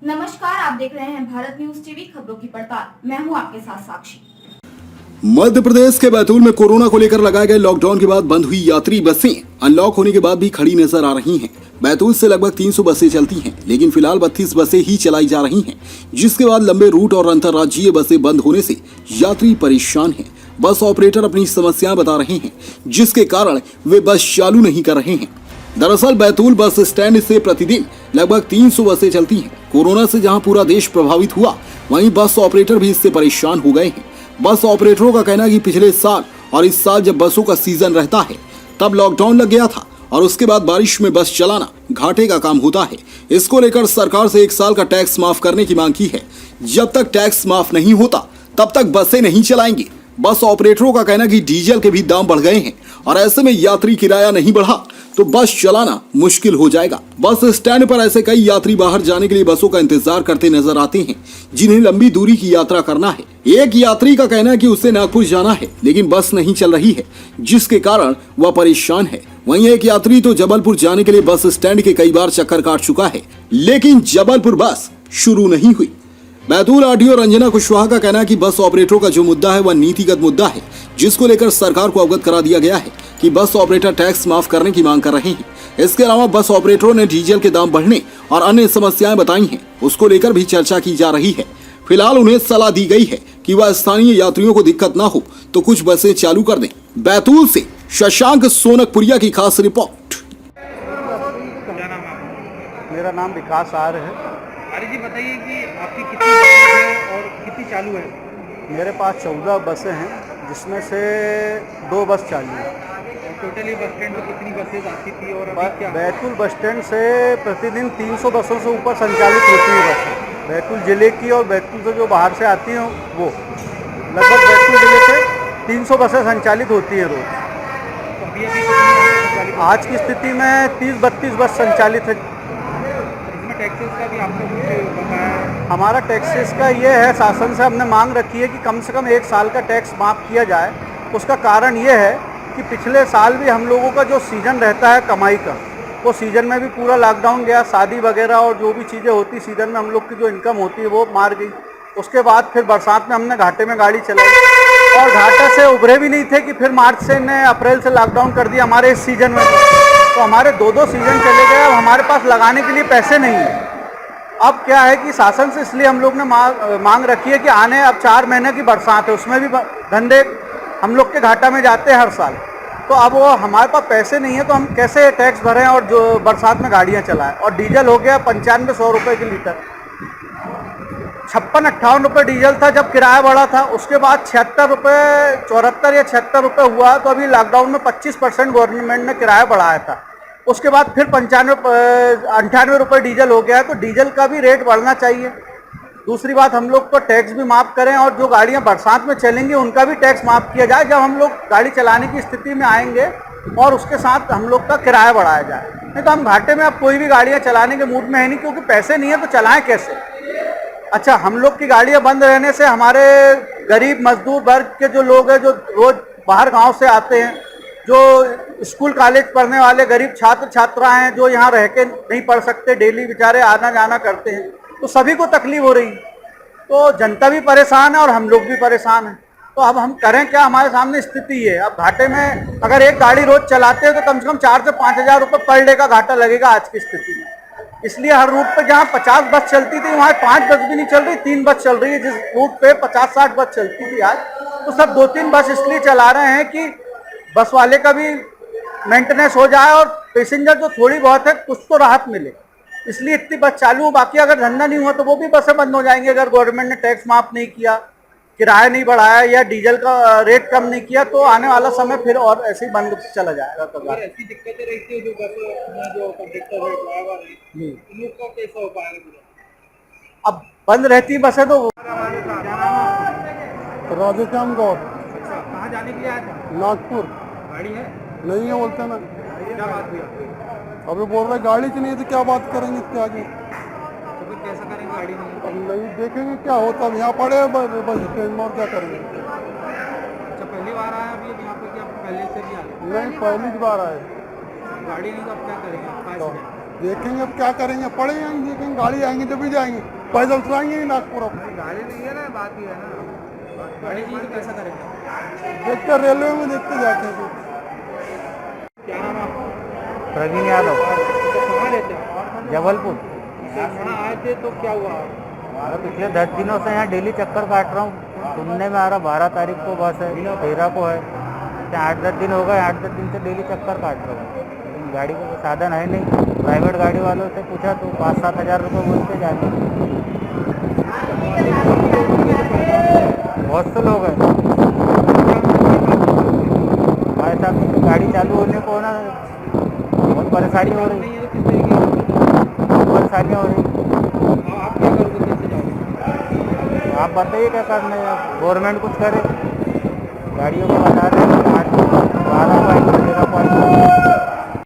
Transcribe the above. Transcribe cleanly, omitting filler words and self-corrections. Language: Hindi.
नमस्कार, आप देख रहे हैं भारत न्यूज टीवी खबरों की पड़ताल। मैं हूं आपके साथ साक्षी। मध्य प्रदेश के बैतूल में कोरोना को लेकर लगाए गए लॉकडाउन के बाद बंद हुई यात्री बसें अनलॉक होने के बाद भी खड़ी नजर आ रही हैं। बैतूल से लगभग 300 बसें चलती हैं, लेकिन फिलहाल 32 बसें ही चलाई जा रही हैं, जिसके बाद लंबे रूट और अंतर्राज्यीय बसें बंद होने से यात्री परेशान हैं। बस ऑपरेटर अपनी समस्याएं बता रहे हैं, जिसके कारण वे बस चालू नहीं कर रहे हैं। दरअसल बैतूल बस स्टैंड से प्रतिदिन लगभग 300 बसें चलती हैं। कोरोना से जहां पूरा देश प्रभावित हुआ, वहीं बस ऑपरेटर भी इससे परेशान हो गए हैं। बस ऑपरेटरों का कहना है कि पिछले साल और इस साल जब बसों का सीजन रहता है तब लॉकडाउन लग गया था और उसके बाद बारिश में बस चलाना घाटे का काम होता है। इसको लेकर सरकार से 1 साल का टैक्स माफ करने की मांग की है। जब तक टैक्स माफ नहीं होता तब तक बसें नहीं चलाएंगे। बस ऑपरेटरों का कहना है कि डीजल के भी दाम बढ़ गए हैं और ऐसे में यात्री किराया नहीं बढ़ा तो बस चलाना मुश्किल हो जाएगा। बस स्टैंड पर ऐसे कई यात्री बाहर जाने के लिए बसों का इंतजार करते नजर आते हैं, जिन्हें लंबी दूरी की यात्रा करना है। एक यात्री का कहना है कि उसे नागपुर जाना है, लेकिन बस नहीं चल रही है, जिसके कारण वह परेशान है। वहीं एक यात्री तो जबलपुर जाने के लिए बस स्टैंड के कई बार चक्कर काट चुका है, लेकिन जबलपुर बस शुरू नहीं हुई। बैतूल आरटीओ रंजना कुशवाहा का कहना है कि बस ऑपरेटरों का जो मुद्दा है वह नीतिगत मुद्दा है, जिसको लेकर सरकार को अवगत करा दिया गया है कि बस ऑपरेटर टैक्स माफ करने की मांग कर रहे हैं। इसके अलावा बस ऑपरेटरों ने डीजल के दाम बढ़ने और अन्य समस्याएं बताई हैं, उसको लेकर भी चर्चा की जा रही है। फिलहाल उन्हें सलाह दी गई है कि वह स्थानीय यात्रियों को दिक्कत ना हो तो कुछ बसें चालू कर दें। बैतूल से शशांक सोनकपुरिया की खास रिपोर्ट। क्या नाम है आपका? मेरा नाम विकास आर्य है। आर्य जी, बताइए कि आपकी कितनी बसें हैं और कितनी चालू है? मेरे पास 14 बसें हैं, जिसमें से 2 बस चालू है। टोटली बस स्टैंड पर कितनी बसें आती थी और अभी क्या? बैतूल बस स्टैंड से प्रतिदिन 300 बसों से ऊपर संचालित होती है बसें। बैतूल जिले की और बैतूल से जो बाहर से आती हैं वो लगभग बैतूल जिले से 300 बसें संचालित होती हैं रोज। तो अभी अभी कितनी संचालित है? आज की स्थिति में 30-32 बस संचालित है। इसमें टैक्सेस का भी आपको कुछ बताया है? हमारा टैक्सेस का ये है, शासन से हमने मांग रखी है कि कम से कम 1 साल का टैक्स माफ़ किया जाए। उसका कारण ये है कि पिछले साल भी हम लोगों का जो सीज़न रहता है कमाई का, वो सीज़न में भी पूरा लॉकडाउन गया। शादी वगैरह और जो भी चीज़ें होती सीज़न में हम लोग की जो इनकम होती है वो मार गई। उसके बाद फिर बरसात में हमने घाटे में गाड़ी चलाई और घाटे से उभरे भी नहीं थे कि फिर मार्च से ने अप्रैल से लॉकडाउन कर दिया हमारे इस सीज़न में। तो हमारे 2-2 सीज़न चले गए। अब हमारे पास लगाने के लिए पैसे नहीं है। अब क्या है कि शासन से इसलिए हम लोग ने मांग रखी है कि आने अब 4 महीने की बरसात है, उसमें भी धंधे हम लोग के घाटा में जाते हैं हर साल। तो अब वो हमारे पास पैसे नहीं है तो हम कैसे टैक्स भरें और जो बरसात में गाड़ियां चलाएं। और डीजल हो गया 95-100 रुपये के लीटर। 56-58 रुपये डीजल था जब किराया बढ़ा था। उसके बाद 76 रुपये, 74 या 76 रुपये हुआ। तो अभी लॉकडाउन में 25% गवर्नमेंट ने किराया बढ़ाया था। उसके बाद फिर 98 रुपये डीजल हो गया है। तो डीजल का भी रेट बढ़ना चाहिए। दूसरी बात, हम लोग को टैक्स भी माफ़ करें और जो गाड़ियां बरसात में चलेंगी उनका भी टैक्स माफ़ किया जाए जब हम लोग गाड़ी चलाने की स्थिति में आएंगे, और उसके साथ हम लोग का किराया बढ़ाया जाए। नहीं तो हम घाटे में अब कोई भी गाड़ियां चलाने के मूड में है नहीं, क्योंकि पैसे नहीं है तो चलाएं कैसे। अच्छा, हम लोग की गाड़ियाँ बंद रहने से हमारे गरीब मजदूर वर्ग के जो लोग हैं, जो रोज़ बाहर गाँव से आते हैं, जो स्कूल कॉलेज पढ़ने वाले गरीब छात्र छात्रा हैं, जो यहाँ रह के नहीं पढ़ सकते, डेली बेचारे आना जाना करते हैं, तो सभी को तकलीफ हो रही। तो जनता भी परेशान है और हम लोग भी परेशान हैं। तो अब हम करें क्या? हमारे सामने स्थिति है। अब घाटे में अगर एक गाड़ी रोज चलाते हैं तो कम से कम 4 से 5 हज़ार रुपये पर डे का घाटा लगेगा आज की स्थिति में। इसलिए हर रूट पे जहाँ 50 बस चलती थी वहाँ 5 बस भी नहीं चल रही, 3 बस चल रही है। जिस रूट पे 50-60 बस चलती थी आज, तो सब 2-3 बस इसलिए चला रहे हैं कि बस वाले का भी मेंटेनेंस हो जाए और पैसेंजर जो थोड़ी बहुत है कुछ तो राहत मिले, इसलिए इतनी बस चालू हो। बाकी अगर धंधा नहीं हुआ तो वो भी बसें बंद हो जाएंगी। अगर गवर्नमेंट ने टैक्स माफ नहीं किया, किराया नहीं बढ़ाया या डीजल का रेट कम नहीं किया, तो आने वाला समय फिर और ऐसे ही बंद चला जाएगा। अगर ऐसी दिक्कतें रहती है जो बस जो कंडक्टर है, ड्राइवर है, इन लोग का कैसा हो पाएगा? अब बंद रहती बसें तो राधेश्याम गौर। अच्छा, कहाँ जाने के लिए आए थे? नागपुर। गाड़ी है? नहीं है बोलते ना। क्या बात हुई आपकी? अभी बोल रहे गाड़ी की नहीं तो क्या बात करेंगे इसके आगे। तो फिर कैसा करेंगे? गाड़ी नहीं है। अब नहीं देखेंगे क्या होता। अब यहाँ पड़े हैं बस स्टैंड में, और क्या करेंगे। अच्छा, पहली बार आया अभी यहाँ पे कि आप पहले से भी आए? नहीं, पहली बार आए। गाड़ी नहीं तो आप क्या करेंगे? देखेंगे अब क्या करेंगे, पड़े जाएंगे, देखेंगे गाड़ी आएंगे तभी जाएंगे, पैदल चलाएंगे ही नागपुर अब। गाड़ी नहीं है ना, बात ही है ना, गाड़ी नहीं तो कैसा करेंगे। देखते रेलवे में देखते जाते हैं। क्या नाम है आपका? प्रवीण यादव, तो कहाँ रहते हैं? जबलपुर। यहाँ आए थे तो क्या हुआ? पिछले 10 दिनों से यहाँ डेली चक्कर काट रहा हूँ। सुनने में आ रहा 12 तारीख को बस है, 13 को है। 8-10 दिन हो गए, 8-10 दिन से डेली चक्कर काट रहा हूँ। लेकिन गाड़ी का कोई साधन है नहीं। प्राइवेट गाड़ी वालों से पूछा तो 5-7 हज़ार रुपये बोलते जाते। बहुत से लोग हैं हमारे साथ। गाड़ी चालू होने को ना बहुत परेशानी हो रही है, बहुत परेशानियाँ हो रही। आप क्या करोगे, कैसे जाओगे? आप बताइए क्या करना है, गवर्नमेंट कुछ करे। गाड़ियों को बता रहे हैं 8 12 को आएंगे, 13 को आएंगे।